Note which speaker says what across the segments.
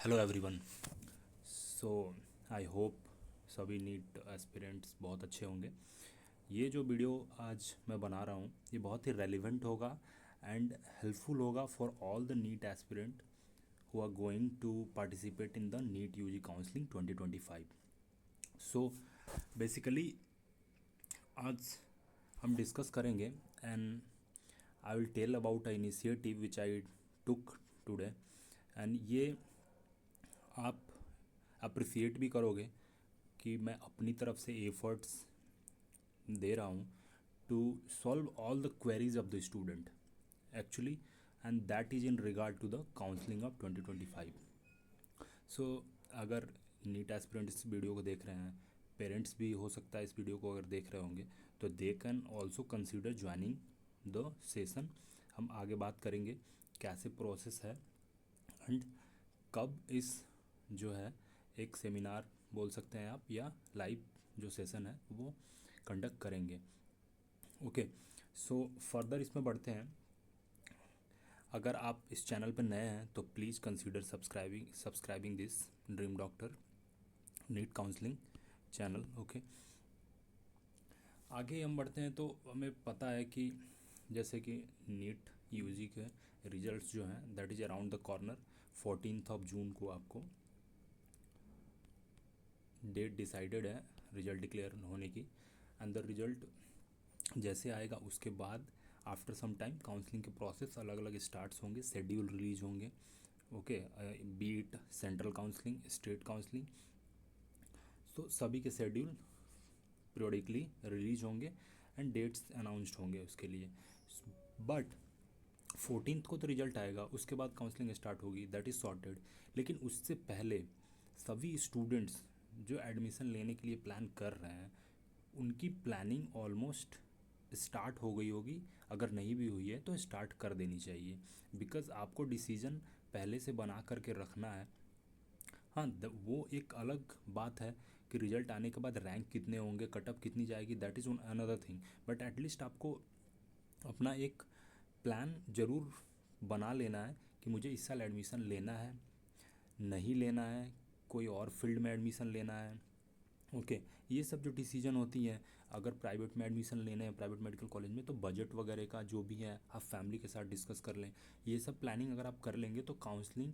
Speaker 1: Hello everyone. So I hope सभी NEET aspirants बहुत अच्छे होंगे। ये जो वीडियो आज मैं बना रहा हूँ ये बहुत ही रेलिवेंट होगा एंड हेल्पफुल होगा for all the NEET aspirant who are going to participate in the NEET UG counselling 2025। So basically आज हम डिस्कस करेंगे and I will tell about a initiative which I took today. And ये आप appreciate भी करोगे कि मैं अपनी तरफ से एफर्ट्स दे रहा हूँ to solve all the queries of the student actually, and that is in regard to the counselling of 2025। So अगर नीट एस्पिरेंट इस वीडियो को देख रहे हैं, पेरेंट्स भी हो सकता है इस वीडियो को अगर देख रहे होंगे, तो they can also consider joining the session. हम आगे बात करेंगे कैसे प्रोसेस है एंड कब इस जो है एक सेमिनार बोल सकते हैं आप या लाइव जो सेशन है वो कंडक्ट करेंगे। ओके, सो फर्दर इसमें बढ़ते हैं। अगर आप इस चैनल पर नए हैं तो please consider subscribing this dream doctor NEET counselling channel. Okay, आगे हम बढ़ते हैं तो हमें पता है कि जैसे कि नीट यूजी के रिजल्ट्स जो हैं that is around the corner. 14 June को आपको डेट डिसाइडेड है रिजल्ट डिक्लेयर होने की। एंड द रिजल्ट जैसे आएगा उसके बाद आफ्टर सम टाइम काउंसलिंग के प्रोसेस अलग अलग स्टार्ट्स होंगे, शेड्यूल रिलीज होंगे। Okay, be it central counselling, state counselling, तो सभी के शेड्यूल पीरियडिकली रिलीज होंगे एंड डेट्स अनाउंस्ड होंगे उसके लिए। बट 14 को तो रिजल्ट आएगा, उसके बाद काउंसलिंग स्टार्ट होगी, दैट इज़ सॉर्टेड। लेकिन उससे पहले सभी स्टूडेंट्स जो एडमिशन लेने के लिए प्लान कर रहे हैं उनकी प्लानिंग ऑलमोस्ट स्टार्ट हो गई होगी। अगर नहीं भी हुई है तो स्टार्ट कर देनी चाहिए, बिकॉज़ आपको डिसीजन पहले से बना करके रखना है। हाँ, वो एक अलग बात है कि रिजल्ट आने के बाद रैंक कितने होंगे, कटअप कितनी जाएगी, that is another thing. But at least आपको अपना एक प्लान ज़रूर बना लेना है कि मुझे इस साल एडमिशन लेना है, नहीं लेना है, कोई और फील्ड में एडमिशन लेना है। ओके, ये सब जो डिसीजन होती हैं, अगर प्राइवेट में एडमिशन लेने हैं प्राइवेट मेडिकल कॉलेज में, तो बजट वगैरह का जो भी है आप फैमिली के साथ डिस्कस कर लें। ये सब प्लानिंग अगर आप कर लेंगे तो काउंसलिंग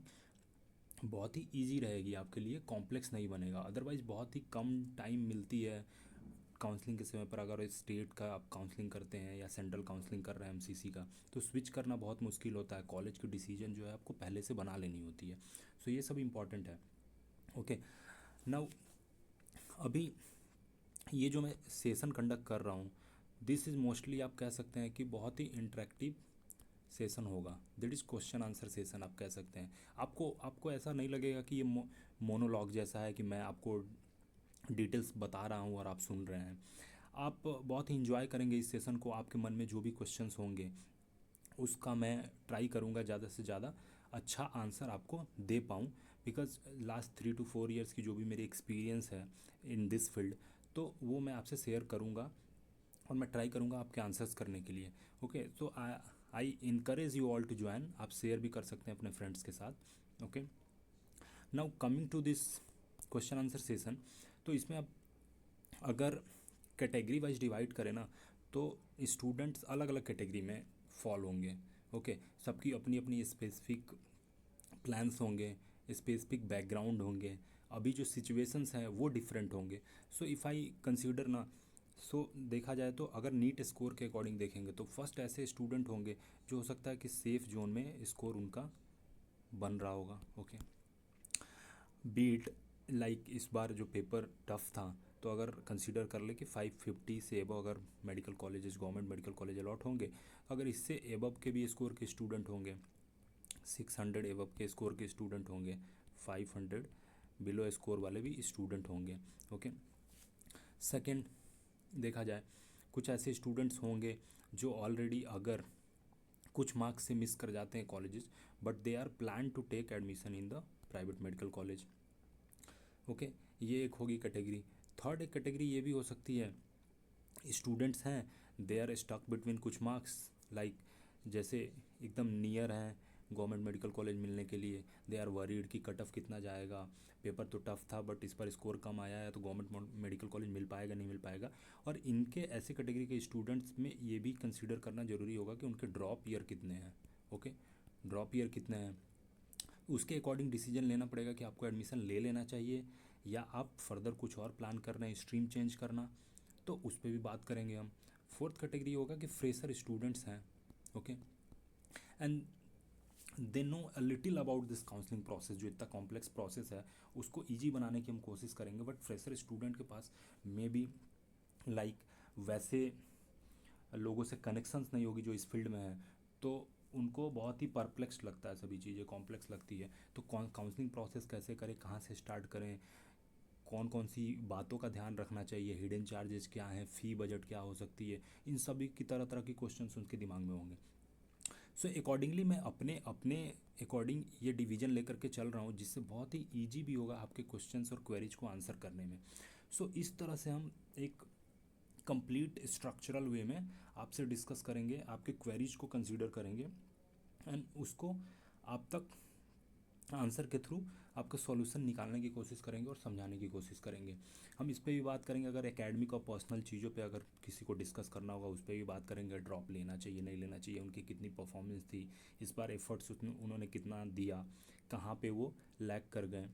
Speaker 1: बहुत ही इजी रहेगी आपके लिए, कॉम्प्लेक्स नहीं बनेगा। अदरवाइज़ बहुत ही कम टाइम मिलती है काउंसलिंग के समय पर। अगर स्टेट का आप काउंसलिंग करते हैं या सेंट्रल काउंसलिंग कर रहे हैं एमसीसी का, तो स्विच करना बहुत मुश्किल होता है। कॉलेज की डिसीजन जो है आपको पहले से बना लेनी होती है। सो ये सब इम्पॉर्टेंट है। ओके, नाउ अभी ये जो मैं सेशन कंडक्ट कर रहा हूँ दिस इज़ मोस्टली आप कह सकते हैं कि बहुत ही इंटरेक्टिव सेशन होगा। That is question answer session आप कह सकते हैं। आपको आपको ऐसा नहीं लगेगा कि ये मोनोलॉग जैसा है कि मैं आपको डिटेल्स बता रहा हूँ और आप सुन रहे हैं। आप बहुत ही इंजॉय करेंगे इस सेशन को। आपके मन में जो भी क्वेश्चंस होंगे उसका मैं ट्राई करूँगा ज़्यादा से ज़्यादा अच्छा आंसर आपको दे पाऊँ, बिकॉज़ लास्ट 3 to 4 ईयर्स की जो भी मेरी एक्सपीरियंस है इन दिस फील्ड, तो वो मैं आपसे शेयर करूँगा और मैं ट्राई करूँगा आपके आंसर्स करने के लिए। ओके, तो I encourage you all to join. आप शेयर भी कर सकते हैं अपने फ्रेंड्स के साथ। Okay, now coming to this question answer session, तो इसमें आप अगर कैटेगरी वाइज डिवाइड करें ना तो स्टूडेंट्स अलग अलग कैटेगरी में फॉल होंगे। ओके, सबकी अपनी अपनी स्पेसिफिक प्लान्स होंगे, स्पेसिफिक बैकग्राउंड होंगे, अभी जो सिचुएशंस हैं वो डिफरेंट होंगे। सो इफ़ आई कंसीडर ना, सो देखा जाए तो अगर नीट स्कोर के अकॉर्डिंग देखेंगे तो फर्स्ट ऐसे स्टूडेंट होंगे जो हो सकता है कि सेफ जोन में स्कोर उनका बन रहा होगा। ओके, बीट लाइक इस बार जो पेपर टफ था, तो अगर कंसीडर कर ले कि 550 से एबव अगर medical colleges government medical college allot होंगे, अगर इससे एबव के भी स्कोर के स्टूडेंट होंगे, 600 एबव के स्कोर के स्टूडेंट होंगे, 500 बिलो स्कोर वाले भी स्टूडेंट होंगे। ओके, सेकंड देखा जाए कुछ ऐसे स्टूडेंट्स होंगे जो ऑलरेडी अगर कुछ मार्क्स से मिस कर जाते हैं colleges, but they are plan to take admission in the private medical college. Okay, ये एक होगी कैटेगरी। थर्ड एक कैटेगरी ये भी हो सकती है, स्टूडेंट्स हैं दे आर स्टक बिटवीन कुछ मार्क्स, लाइक जैसे एकदम नियर हैं गवर्नमेंट मेडिकल कॉलेज मिलने के लिए। दे आर वरीड कि कट ऑफ कितना जाएगा, पेपर तो टफ था बट इस पर स्कोर कम आया है तो गवर्नमेंट मेडिकल कॉलेज मिल पाएगा नहीं मिल पाएगा। और इनके ऐसे कैटेगरी के स्टूडेंट्स में ये भी कंसीडर करना ज़रूरी होगा कि उनके ड्रॉप ईयर कितने हैं। ओके, ड्रॉप ईयर कितने हैं, उसके अकॉर्डिंग डिसीजन लेना पड़ेगा कि आपको एडमिशन ले लेना चाहिए या आप फर्दर कुछ और प्लान कर रहे हैं, स्ट्रीम चेंज करना, तो उस पर भी बात करेंगे हम। फोर्थ कैटेगरी होगा कि फ्रेशर स्टूडेंट्स हैं। Okay, and they know a little about this counselling process, जो इतना कॉम्प्लेक्स प्रोसेस है उसको ईजी बनाने की हम कोशिश करेंगे। बट फ्रेशर स्टूडेंट के पास मे बी लाइक वैसे लोगों से कनेक्शंस नहीं होगी जो इस फील्ड में है, तो उनको बहुत ही परप्लेक्स लगता है, सभी चीज़ें कॉम्प्लेक्स लगती है। तो काउंसलिंग प्रोसेस कैसे करें, कहाँ से स्टार्ट करें, कौन कौन सी बातों का ध्यान रखना चाहिए, हिडन चार्जेस क्या हैं, फ़ी बजट क्या हो सकती है, इन सभी की तरह तरह की क्वेश्चंस उनके दिमाग में होंगे। सो अकॉर्डिंगली मैं अपने अपने अकॉर्डिंग ये डिवीज़न लेकर के चल रहा हूँ, जिससे बहुत ही ईजी भी होगा आपके क्वेश्चंस और क्वेरीज को आंसर करने में। सो इस तरह से हम एक कंप्लीट स्ट्रक्चरल वे में आपसे डिस्कस करेंगे, आपके क्वेरीज को कंसीडर करेंगे एंड उसको आप तक आंसर के थ्रू आपका सॉल्यूशन निकालने की कोशिश करेंगे और समझाने की कोशिश करेंगे। हम इस पे भी बात करेंगे, अगर एकेडमिक और पर्सनल चीज़ों पे अगर किसी को डिस्कस करना होगा उस पर भी बात करेंगे, ड्रॉप लेना चाहिए नहीं लेना चाहिए, उनकी कितनी परफॉर्मेंस थी, इस बार एफर्ट्स उन्होंने कितना दिया, कहाँ पे वो लैग कर गए।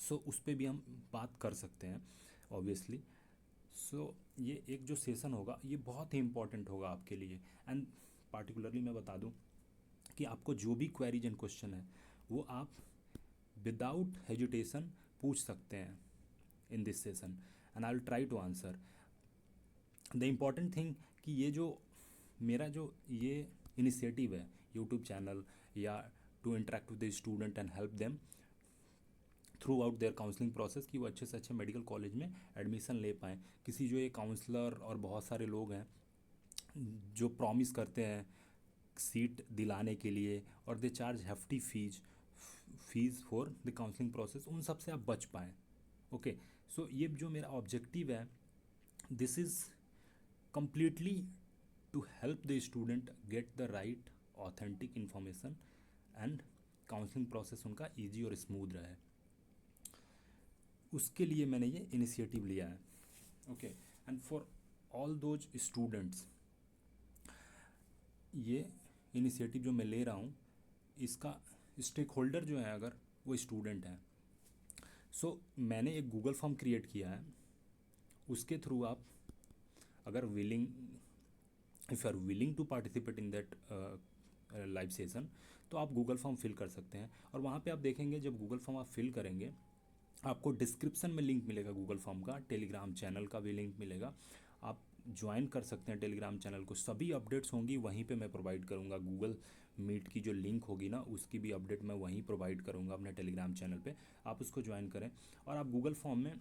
Speaker 1: सो उस पर भी हम बात कर सकते हैं ऑब्वियसली। सो ये एक जो सेशन होगा ये बहुत ही इंपॉर्टेंट होगा आपके लिए। एंड पार्टिकुलरली मैं बता दूं कि आपको जो भी क्वेरीज एंड क्वेश्चन है वो आप विदाउट हेजिटेशन पूछ सकते हैं in this session and I will try to answer. The important thing कि ये जो मेरा जो ये इनिशिएटिव है यूट्यूब चैनल या to interact with the student and help them throughout their counselling process, कि वो अच्छे से अच्छे मेडिकल कॉलेज में एडमिशन ले पाएँ। किसी जो ये काउंसलर और बहुत सारे लोग हैं जो प्रॉमिस करते हैं सीट दिलाने के लिए और they charge hefty fees for the counselling process, उन सब से आप बच पाएँ। ओके, सो ये जो मेरा ऑब्जेक्टिव है this is completely to help the student get the right authentic information and counselling process उनका ईजी और स्मूथ रहे, उसके लिए मैंने ये इनिशिएटिव लिया है। Okay, and for all those students ये इनिशिएटिव जो मैं ले रहा हूँ इसका स्टेक होल्डर जो है अगर वो स्टूडेंट हैं, सो मैंने एक गूगल फॉर्म क्रिएट किया है, उसके थ्रू आप अगर willing if you are willing to participate in that live session तो आप गूगल फॉर्म फिल कर सकते हैं। और वहाँ पे आप देखेंगे जब गूगल फॉर्म आप फिल करेंगे आपको डिस्क्रिप्शन में लिंक मिलेगा गूगल फॉर्म का, टेलीग्राम चैनल का भी लिंक मिलेगा, आप ज्वाइन कर सकते हैं टेलीग्राम चैनल को। सभी अपडेट्स होंगी वहीं पे मैं प्रोवाइड करूँगा, गूगल मीट की जो लिंक होगी ना उसकी भी अपडेट मैं वहीं प्रोवाइड करूँगा अपने टेलीग्राम चैनल पे, आप उसको ज्वाइन करें। और आप गूगल फॉर्म में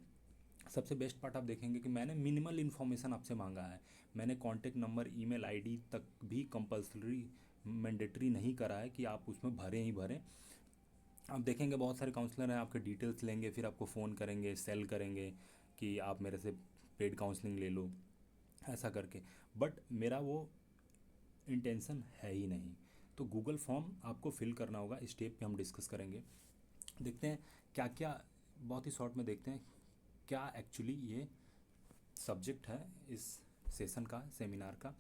Speaker 1: सबसे बेस्ट पार्ट आप देखेंगे कि मैंने मिनिमल इन्फॉर्मेशन आपसे मांगा है, मैंने कॉन्टैक्ट नंबर ईमेल आईडी तक भी कंपल्सरी मैंडेटरी नहीं करा है कि आप उसमें भरें ही भरें। आप देखेंगे बहुत सारे काउंसलर हैं आपके डिटेल्स लेंगे फिर आपको फ़ोन करेंगे, सेल करेंगे कि आप मेरे से पेड काउंसलिंग ले लो ऐसा करके, बट मेरा वो इंटेंशन है ही नहीं। तो गूगल फॉर्म आपको फिल करना होगा, स्टेप पे हम डिस्कस करेंगे, देखते हैं क्या क्या, बहुत ही शॉर्ट में देखते हैं क्या एक्चुअली ये सब्जेक्ट है इस सेशन का, सेमिनार का।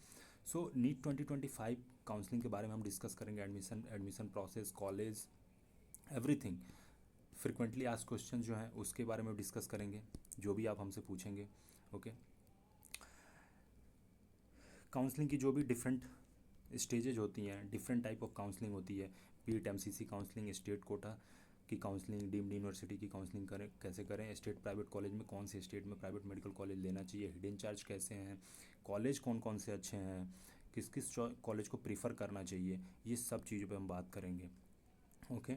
Speaker 1: सो नीट 2025 काउंसलिंग के बारे में हम डिस्कस करेंगे, admission process, college, everything. Frequently asked question जो हैं उसके बारे में डिस्कस करेंगे, जो भी आप हमसे पूछेंगे। ओके, काउंसलिंग की जो भी डिफरेंट स्टेजेज होती हैं, डिफरेंट टाइप ऑफ काउंसलिंग होती है, पीट एमसीसी काउंसलिंग, स्टेट कोटा की काउंसलिंग, डीम्ड यूनिवर्सिटी की काउंसलिंग करें कैसे करें, स्टेट प्राइवेट कॉलेज में कौन से स्टेट में प्राइवेट मेडिकल कॉलेज लेना चाहिए, हिडन चार्ज कैसे हैं, कॉलेज कौन कौन से अच्छे हैं, किस किस कॉलेज को प्रीफर करना चाहिए, ये सब चीज़ों पे हम बात करेंगे। ओके,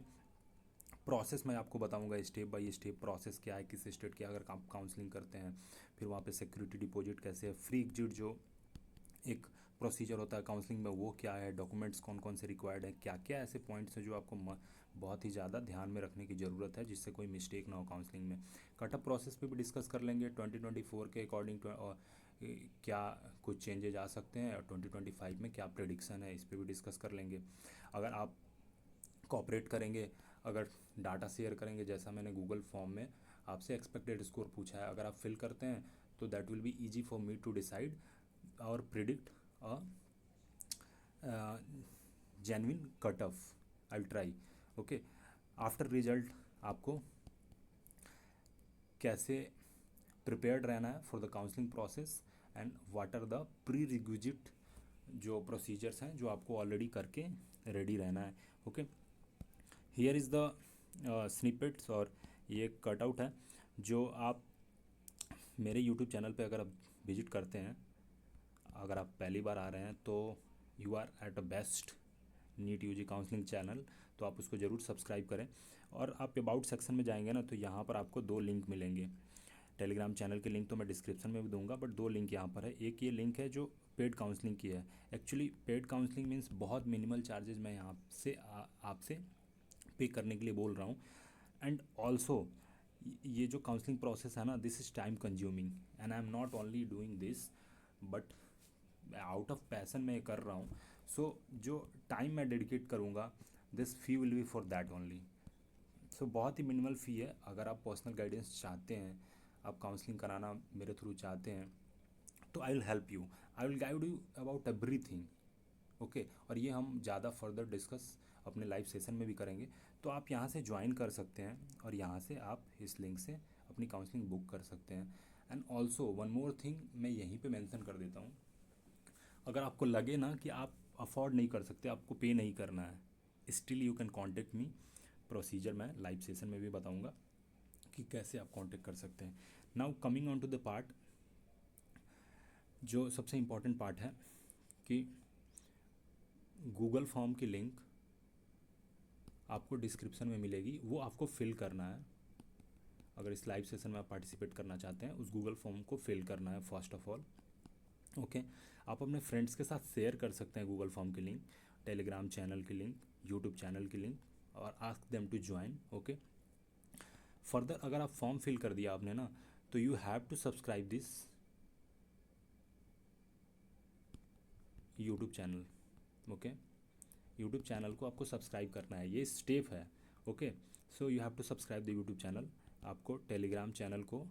Speaker 1: प्रोसेस मैं आपको बताऊंगा स्टेप बाय स्टेप प्रोसेस क्या है, किस स्टेट के अगर आप काउंसलिंग करते हैं, फिर वहाँ पे सिक्योरिटी डिपॉजिट कैसे है, फ्री एग्जिट जो एक प्रोसीजर होता है काउंसलिंग में वो क्या है, डॉक्यूमेंट्स कौन कौन से रिक्वायर्ड है, क्या क्या ऐसे पॉइंट्स हैं जो आपको बहुत ही ज़्यादा ध्यान में रखने की ज़रूरत है जिससे कोई मिस्टेक ना हो काउंसलिंग में। कटअप प्रोसेस पे भी डिस्कस कर लेंगे 2024 के अकॉर्डिंग क्या कुछ चेंजेज आ सकते हैं और 2025 में क्या प्रेडिक्शन है इस पर भी डिस्कस कर लेंगे। अगर आप कॉपरेट करेंगे, अगर डाटा शेयर करेंगे, जैसा मैंने गूगल फॉर्म में आपसे एक्सपेक्टेड स्कोर पूछा है, अगर आप फिल करते हैं तो that will be easy for me to decide और predict a genuine cut off. I will try. Okay, after result आपको कैसे प्रिपेयर्ड रहना है for the counselling process and what are the prerequisite जो procedures हैं जो आपको already करके रेडी रहना है। Okay, here is the snippets, और ये कटआउट है जो आप मेरे यूट्यूब चैनल पे अगर आप विजिट करते हैं, अगर आप पहली बार आ रहे हैं तो you are at a best NEET UG counselling channel, तो आप उसको ज़रूर सब्सक्राइब करें। और आप अबाउट सेक्शन में जाएंगे ना तो यहाँ पर आपको दो लिंक मिलेंगे। टेलीग्राम चैनल की लिंक तो मैं डिस्क्रिप्शन में भी दूंगा, बट दो लिंक यहाँ पर है। एक ये लिंक है जो पेड काउंसलिंग की है। एक्चुअली पेड काउंसलिंग मीन्स बहुत मिनिमल चार्जेस मैं यहाँ से आपसे पे करने के लिए बोल रहा हूँ। एंड ऑल्सो ये जो काउंसलिंग प्रोसेस है ना, this is time consuming and I am not only doing this but out of passion मैं ये कर रहा हूँ। सो जो टाइम मैं डेडिकेट करूँगा, this fee will be for that only. So बहुत ही मिनिमल फ़ी है। अगर आप पर्सनल गाइडेंस चाहते हैं, आप काउंसलिंग कराना मेरे थ्रू चाहते हैं, तो I will help you, I will guide you about everything. Okay, और ये हम ज़्यादा फर्दर डिस्कस अपने लाइव सेशन में भी करेंगे। तो आप यहाँ से ज्वाइन कर सकते हैं और यहाँ से आप इस लिंक से अपनी काउंसलिंग बुक कर सकते हैं। And also one more thing मैं यहीं पे मेंशन कर देता हूँ, अगर आपको लगे ना कि आप अफोर्ड नहीं कर सकते, आपको पे नहीं करना है, still you can contact me. Procedure मैं लाइव सेशन में भी बताऊँगा कि कैसे आप कांटेक्ट कर सकते हैं। Now coming on to the part, जो सबसे इम्पॉर्टेंट पार्ट है कि गूगल फॉर्म की लिंक आपको डिस्क्रिप्शन में मिलेगी, वो आपको फिल करना है। अगर इस लाइव सेशन में आप पार्टिसिपेट करना चाहते हैं, उस गूगल फॉर्म को फिल करना है फर्स्ट ऑफ ऑल। ओके, आप अपने फ्रेंड्स के साथ शेयर कर सकते हैं गूगल फॉर्म की लिंक, टेलीग्राम चैनल की लिंक, यूट्यूब चैनल की लिंक, और ask them to join. Okay, further अगर आप फॉर्म फिल कर दिया आपने ना, तो you have to subscribe this YouTube channel. Okay, YouTube channel को आपको सब्सक्राइब करना है, ये स्टेप है। Okay, so you have to subscribe the YouTube channel. आपको टेलीग्राम चैनल को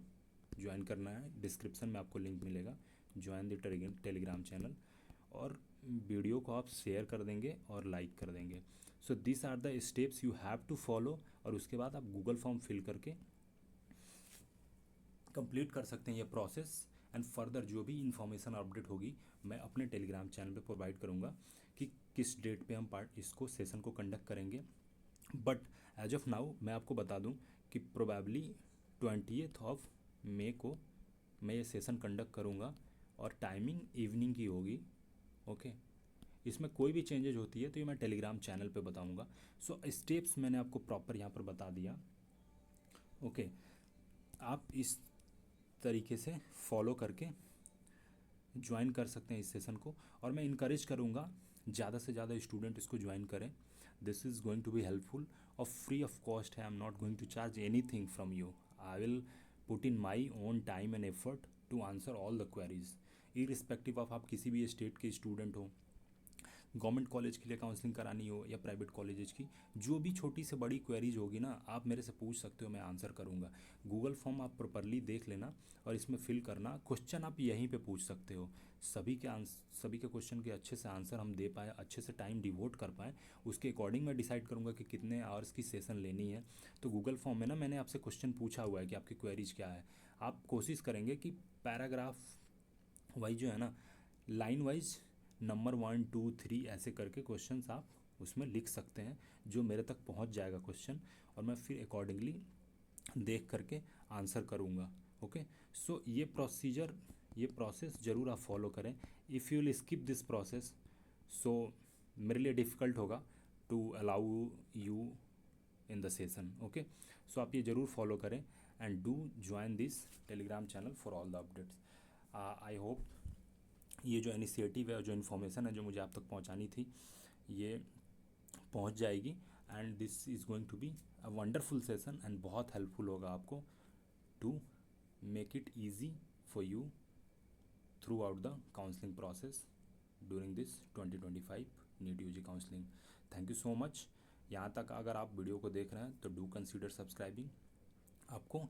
Speaker 1: ज्वाइन करना है, डिस्क्रिप्शन में आपको लिंक मिलेगा, ज्वाइन द टेलीग्राम चैनल, और वीडियो को आप शेयर कर देंगे और लाइक कर देंगे। So this are the steps you have to follow, और उसके बाद आप गूगल फॉर्म फिल करके कंप्लीट कर सकते हैं ये प्रोसेस। एंड फर्दर जो भी इंफॉर्मेशन अपडेट होगी मैं अपने टेलीग्राम चैनल पे प्रोवाइड करूँगा कि किस डेट पे हम इसको सेशन को कंडक्ट करेंगे। बट एज ऑफ नाउ मैं आपको बता दूं कि प्रोबेबली 20th ऑफ मे को मैं ये सेशन कंडक्ट करूँगा, और टाइमिंग इवनिंग की होगी। ओके, इसमें कोई भी चेंजेज होती है तो ये मैं टेलीग्राम चैनल पे बताऊँगा। सो स्टेप्स मैंने आपको प्रॉपर यहाँ पर बता दिया। ओके, आप इस तरीके से फॉलो करके ज्वाइन कर सकते हैं इस सेशन को, और मैं इनकरेज करूँगा ज़्यादा से ज़्यादा स्टूडेंट इसको ज्वाइन करें। This is going to be helpful, और फ्री ऑफ कॉस्ट है। I am not going to charge anything from you. I will put in my own time and effort to answer all the queries, irrespective of आप किसी भी state के student हो, government college के लिए counselling करानी हो या प्राइवेट कॉलेजेस की, जो भी छोटी से बड़ी क्वेरीज होगी ना, आप मेरे से पूछ सकते हो, मैं आंसर करूँगा। गूगल फॉर्म आप प्रॉपरली देख लेना और इसमें फिल करना। क्वेश्चन आप यहीं पे पूछ सकते हो, सभी के क्वेश्चन के अच्छे से आंसर हम दे पाए, अच्छे से टाइम डिवोट कर पाएँ, उसके अकॉर्डिंग मैं डिसाइड करूँगा कि कितने आवर्स की सेशन लेनी है। तो गूगल फॉर्म में ना मैंने आपसे क्वेश्चन पूछा हुआ है कि आपकी क्वेरीज क्या है। आप कोशिश करेंगे कि पैराग्राफ वाइज जो है ना, लाइन वाइज नंबर 1 2 3 ऐसे करके क्वेश्चंस आप उसमें लिख सकते हैं, जो मेरे तक पहुंच जाएगा क्वेश्चन, और मैं फिर अकॉर्डिंगली देख करके आंसर करूंगा। ओके, सो ये प्रोसेस ज़रूर आप फॉलो करें। If you will skip this process, so मेरे लिए डिफ़िकल्ट होगा to allow you in the session. Okay, so आप ये ज़रूर फॉलो करें and do join this Telegram channel for all the updates. I hope ये जो इनिशिएटिव है और जो इन्फॉर्मेशन है जो मुझे आप तक पहुंचानी थी, ये पहुंच जाएगी। And this is going to be a wonderful session, and बहुत हेल्पफुल होगा आपको to make it easy for you throughout the counselling process during this 2025 NEET UG counselling. Thank you so much. यहाँ तक अगर आप video को देख रहे हैं तो डू कंसीडर सब्सक्राइबिंग। आपको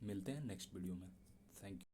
Speaker 1: मिलते हैं नेक्स्ट वीडियो में। Thank you.